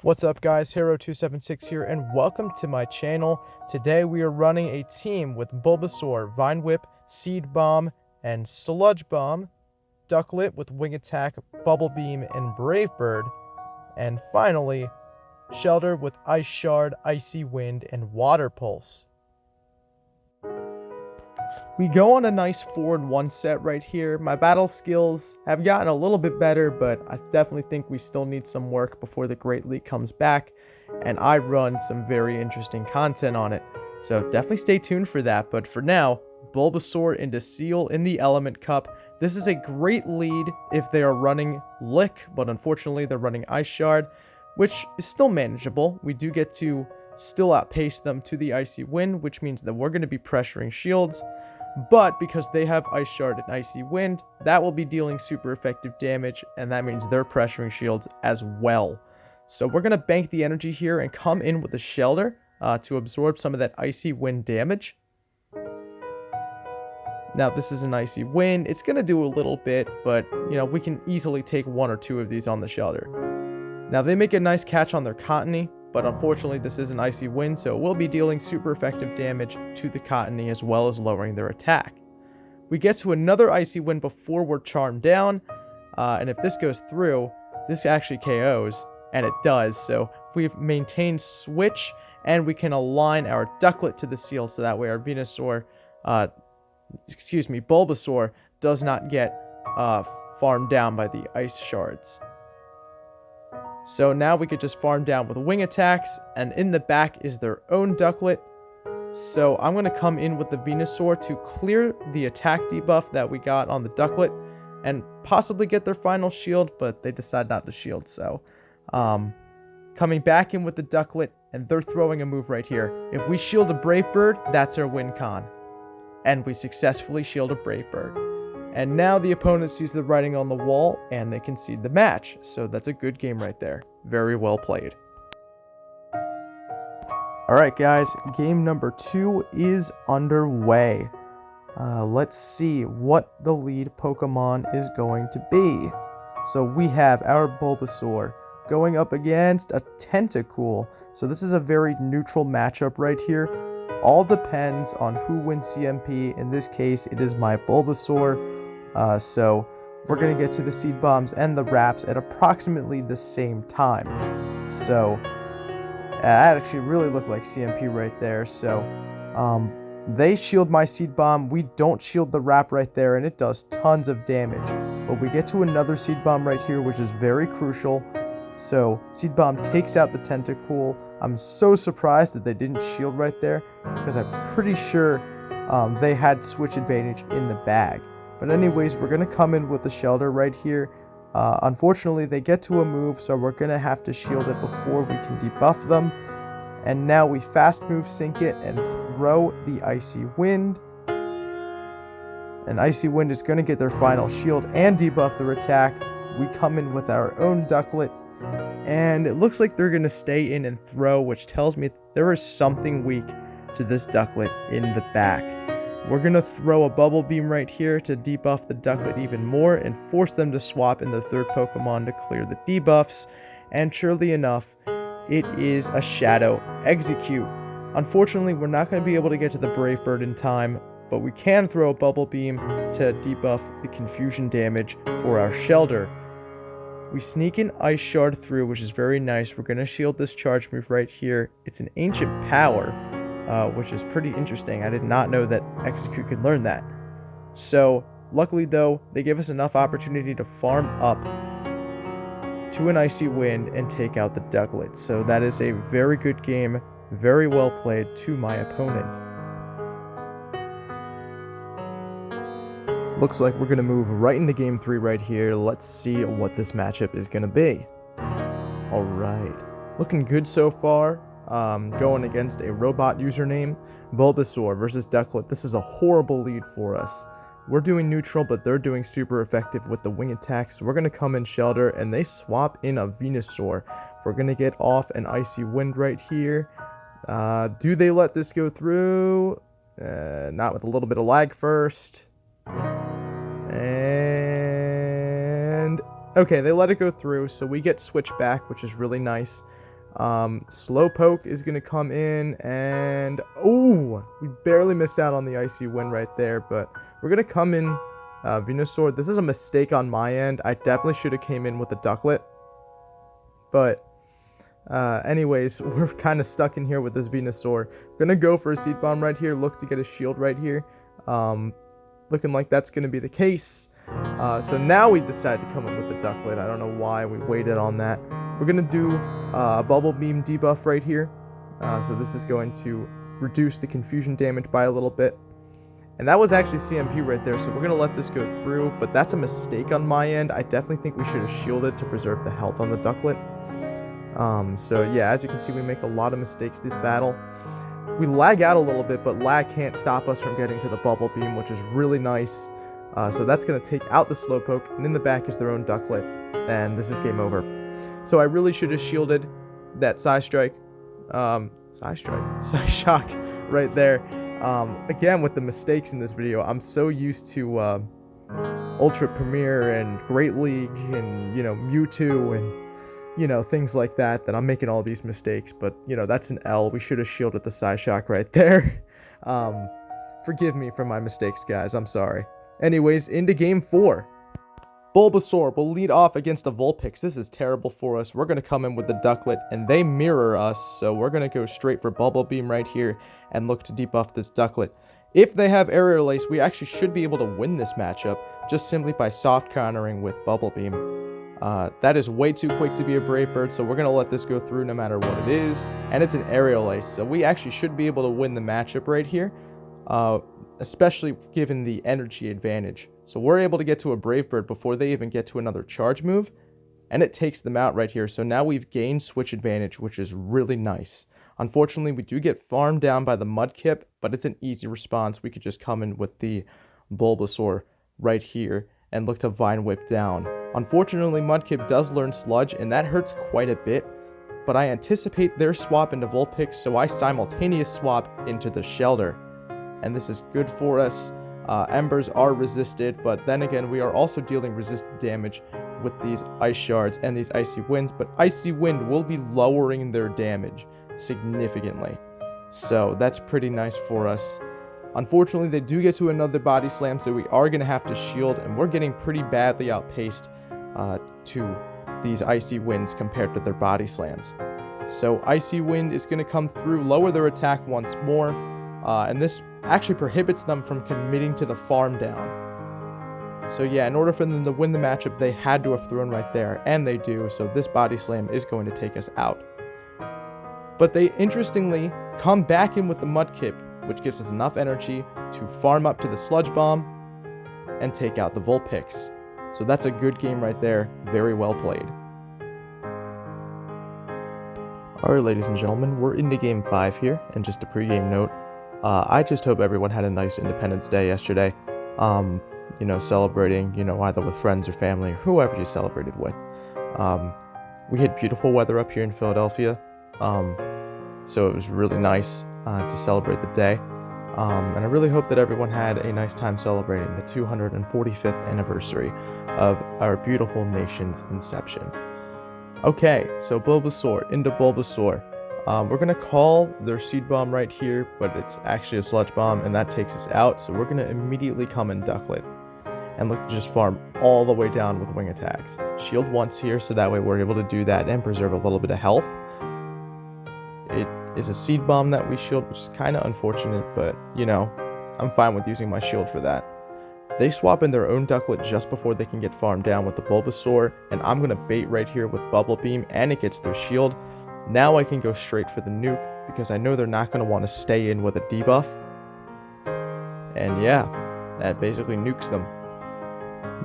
What's up guys, Hero276 here and welcome to my channel. Today we are running a team with Bulbasaur, Vine Whip, Seed Bomb, and Sludge Bomb, Ducklett with Wing Attack, Bubble Beam, and Brave Bird, and finally, Shellder with Ice Shard, Icy Wind, and Water Pulse. We go on a nice 4-in-1 set right here. My battle skills have gotten a little bit better, but I definitely think we still need some work before the Great League comes back, and I run some very interesting content on it. So definitely stay tuned for that, but for now, Bulbasaur into Seal in the Element Cup. This is a great lead if they are running Lick, but unfortunately they're running Ice Shard, which is still manageable. We do get to still outpace them to the Icy Wind, which means that we're going to be pressuring shields. But because they have Ice Shard and Icy Wind, that will be dealing super effective damage, and that means they're pressuring shields as well. So we're going to bank the energy here and come in with the Shellder to absorb some of that Icy Wind damage. Now this is an Icy Wind. It's going to do a little bit, but we can easily take one or two of these on the Shellder. Now they make a nice catch on their Cottony, but unfortunately this is an Icy Wind, so it will be dealing super effective damage to the Cottony as well as lowering their attack. We get to another Icy Wind before we're charmed down, and if this goes through, this actually KOs, and it does, so we've maintained switch, and we can align our Ducklett to the Seal, so that way our Bulbasaur does not get farmed down by the Ice Shards. So now we could just farm down with wing attacks, and in the back is their own Ducklett. So I'm going to come in with the Venusaur to clear the attack debuff that we got on the Ducklett and possibly get their final shield, but they decide not to shield. So coming back in with the Ducklett, and they're throwing a move right here. If we shield a Brave Bird, that's our win con. And we successfully shield a Brave Bird. And now the opponent sees the writing on the wall, and they concede the match. So that's a good game right there. Very well played. Alright guys, game number 2 is underway. Let's see what the lead Pokemon is going to be. So we have our Bulbasaur going up against a Tentacool. So this is a very neutral matchup right here. All depends on who wins CMP. In this case, it is my Bulbasaur. So we're going to get to the Seed Bombs and the Wraps at approximately the same time. So that actually really looked like CMP right there. So they shield my Seed Bomb. We don't shield the Wrap right there, and it does tons of damage. But we get to another Seed Bomb right here, which is very crucial. So Seed Bomb takes out the Tentacool. I'm so surprised that they didn't shield right there, because I'm pretty sure they had switch advantage in the bag. But anyways, we're going to come in with the Shellder right here. Unfortunately, they get to a move, so we're going to have to shield it before we can debuff them. And now we fast move sync it and throw the Icy Wind. And Icy Wind is going to get their final shield and debuff their attack. We come in with our own Ducklett. And it looks like they're going to stay in and throw, which tells me there is something weak to this Ducklett in the back. We're going to throw a Bubble Beam right here to debuff the Ducklett even more and force them to swap in their third Pokemon to clear the debuffs. And surely enough, it is a Shadow Execute. Unfortunately, we're not going to be able to get to the Brave Bird in time, but we can throw a Bubble Beam to debuff the confusion damage for our Shellder. We sneak an Ice Shard through, which is very nice. We're going to shield this charge move right here. It's an Ancient Power, which is pretty interesting. I did not know that Execute could learn that. So, luckily though, they give us enough opportunity to farm up to an Icy Wind and take out the Ducklett. So that is a very good game, very well played to my opponent. Looks like we're going to move right into game 3 right here. Let's see what this matchup is going to be. Alright, looking good so far. Going against a robot username, Bulbasaur versus Ducklett. This is a horrible lead for us. We're doing neutral, but they're doing super effective with the wing attacks. So we're going to come in Shellder, and they swap in a Venusaur. We're going to get off an Icy Wind right here. Do they let this go through? Not with a little bit of lag first. And okay, they let it go through, so we get switch back, which is really nice. Slowpoke is going to come in, and oh, we barely missed out on the Icy Wind right there, but we're going to come in Venusaur. This is a mistake on my end. I definitely should have came in with a Ducklett, but anyways, we're kind of stuck in here with this Venusaur. Gonna go for a Seed Bomb right here, look to get a shield right here. Looking like that's going to be the case. So now we decided to come in with the Ducklett. I don't know why we waited on that. We're going to do a Bubble Beam debuff right here. So this is going to reduce the confusion damage by a little bit. And that was actually CMP right there, so we're going to let this go through. But that's a mistake on my end. I definitely think we should have shielded to preserve the health on the Ducklett. So yeah, as you can see, we make a lot of mistakes this battle. We lag out a little bit, but lag can't stop us from getting to the Bubble Beam, which is really nice. So that's going to take out the Slowpoke, and in the back is their own Ducklett, and this is game over. So I really should have shielded that Psystrike, Psyshock right there. Again, with the mistakes in this video, I'm so used to Ultra Premier and Great League and, Mewtwo and, things like that I'm making all these mistakes. But, that's an L. We should have shielded the Psyshock right there. Forgive me for my mistakes, guys. I'm sorry. Anyways, into game 4. Bulbasaur will lead off against the Vulpix. This is terrible for us. We're going to come in with the Ducklett, and they mirror us, so we're going to go straight for Bubble Beam right here and look to debuff this Ducklett. If they have Aerial Ace, we actually should be able to win this matchup just simply by soft countering with Bubble Beam. That is way too quick to be a Brave Bird, so we're going to let this go through no matter what it is, and it's an Aerial Ace, so we actually should be able to win the matchup right here, especially given the energy advantage. So we're able to get to a Brave Bird before they even get to another charge move, and it takes them out right here. So now we've gained switch advantage, which is really nice. Unfortunately, we do get farmed down by the Mudkip, but it's an easy response. We could just come in with the Bulbasaur right here and look to Vine Whip down. Unfortunately, Mudkip does learn Sludge, and that hurts quite a bit, but I anticipate their swap into Vulpix, so I simultaneous swap into the Shellder. And this is good for us. Embers are resisted, but then again, we are also dealing resisted damage with these Ice Shards and these Icy Winds, but Icy Wind will be lowering their damage significantly. So that's pretty nice for us. Unfortunately, they do get to another Body Slam, so we are going to have to shield, and we're getting pretty badly outpaced to these Icy Winds compared to their Body Slams. So Icy Wind is going to come through, lower their attack once more, and this actually prohibits them from committing to the farm down. So yeah, in order for them to win the matchup, they had to have thrown right there, and they do, so this Body Slam is going to take us out. But they interestingly come back in with the Mudkip, which gives us enough energy to farm up to the Sludge Bomb and take out the Vulpix. So that's a good game right there, very well played. Alright, ladies and gentlemen, we're into game 5 here, and just a pregame note. I just hope everyone had a nice Independence Day yesterday. Celebrating, either with friends or family, or whoever you celebrated with. We had beautiful weather up here in Philadelphia, so it was really nice to celebrate the day. And I really hope that everyone had a nice time celebrating the 245th anniversary of our beautiful nation's inception. Okay, so Bulbasaur, into Bulbasaur. We're going to call their Seed Bomb right here, but it's actually a Sludge Bomb, and that takes us out. So we're going to immediately come in Ducklett and look to just farm all the way down with wing attacks. Shield once here, so that way we're able to do that and preserve a little bit of health. It is a Seed Bomb that we shield, which is kind of unfortunate, but, I'm fine with using my shield for that. They swap in their own Ducklett just before they can get farmed down with the Bulbasaur, and I'm going to bait right here with Bubble Beam, and it gets their shield. Now I can go straight for the nuke, because I know they're not going to want to stay in with a debuff. And yeah, that basically nukes them.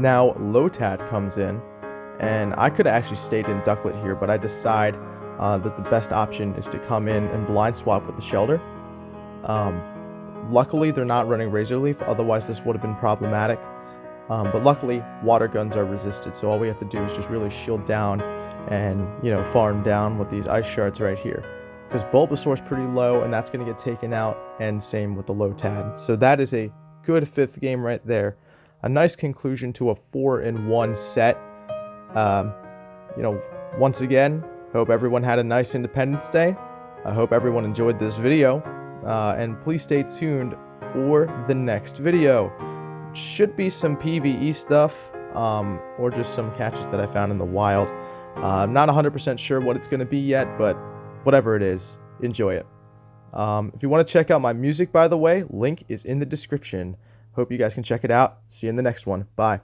Now Lotad comes in, and I could have actually stayed in Ducklett here, but I decide that the best option is to come in and blind swap with the Shellder. Luckily, they're not running Razor Leaf, otherwise this would have been problematic. But luckily, Water Guns are resisted, so all we have to do is just really shield down and, farm down with these Ice Shards right here. Because Bulbasaur's pretty low, and that's going to get taken out, and same with the Lotad. So that is a good 5th game right there. A nice conclusion to a 4-in-1 set. Once again, Hope everyone had a nice Independence Day. I hope everyone enjoyed this video, and please stay tuned for the next video. Should be some PvE stuff, or just some catches that I found in the wild. I'm not 100% sure what it's going to be yet, but whatever it is, enjoy it. If you want to check out my music, by the way, link is in the description. Hope you guys can check it out. See you in the next one. Bye.